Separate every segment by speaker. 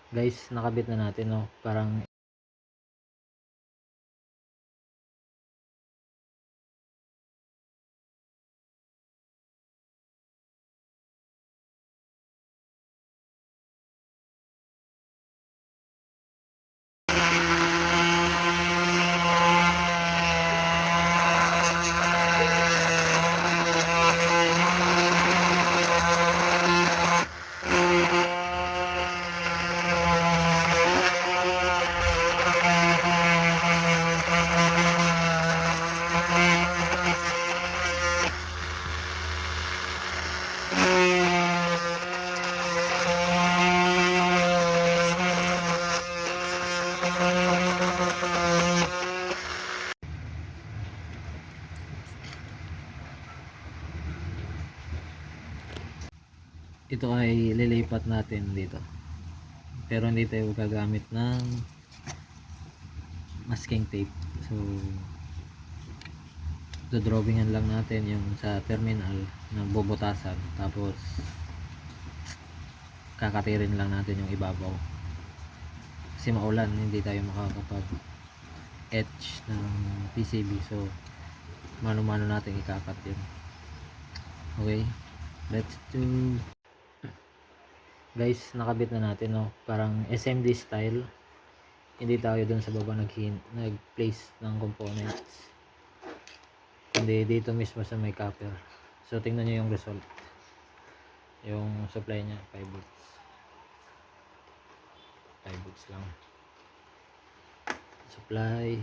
Speaker 1: Guys, nakabit na natin, no? Parang ito ay lilipat natin dito. Pero hindi tayo gagamit ng masking tape. So, dodrawingan lang natin yung sa terminal na bubutasan. Tapos, kakatirin lang natin yung ibabaw. Kasi maulan, hindi tayo makakapag etch ng PCB. So, mano-mano natin ikakat yun. Okay, let's do. Guys, nakabit na natin, no? Parang SMD style. Hindi tayo dun sa baba nag-place ng components, kundi dito mismo sa may copper. So tingnan nyo yung result. Yung supply nya 5 volts, 5 volts lang supply.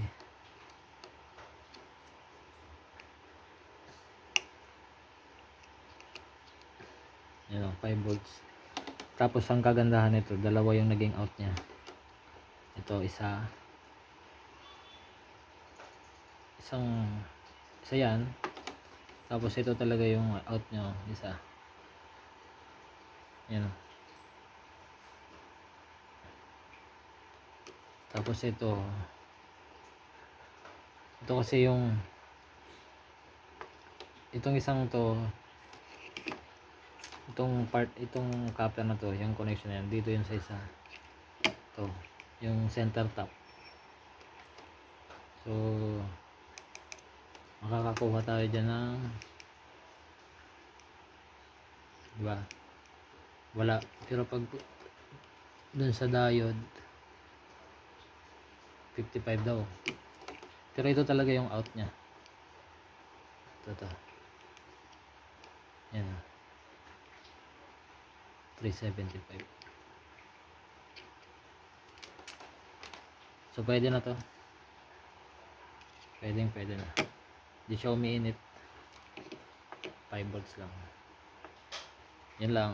Speaker 1: Yan o, 5 volts. Tapos ang kagandahan nito, dalawa yung naging out nya. Ito isa yan. Tapos ito talaga yung out nya, isa. Yan o. Tapos ito kasi yung itong isang to, itong copper na to, yung connection na yan, dito yun sa isa. To, yung center top. So, makakakuha tayo dyan ng, diba? Wala. Pero pag dun sa diode, 55 daw. Pero ito talaga yung out nya. Ito. Yan. 375. So, pwede na to. Pwede na. Di siya umiinit. 5 volts lang. Yan lang.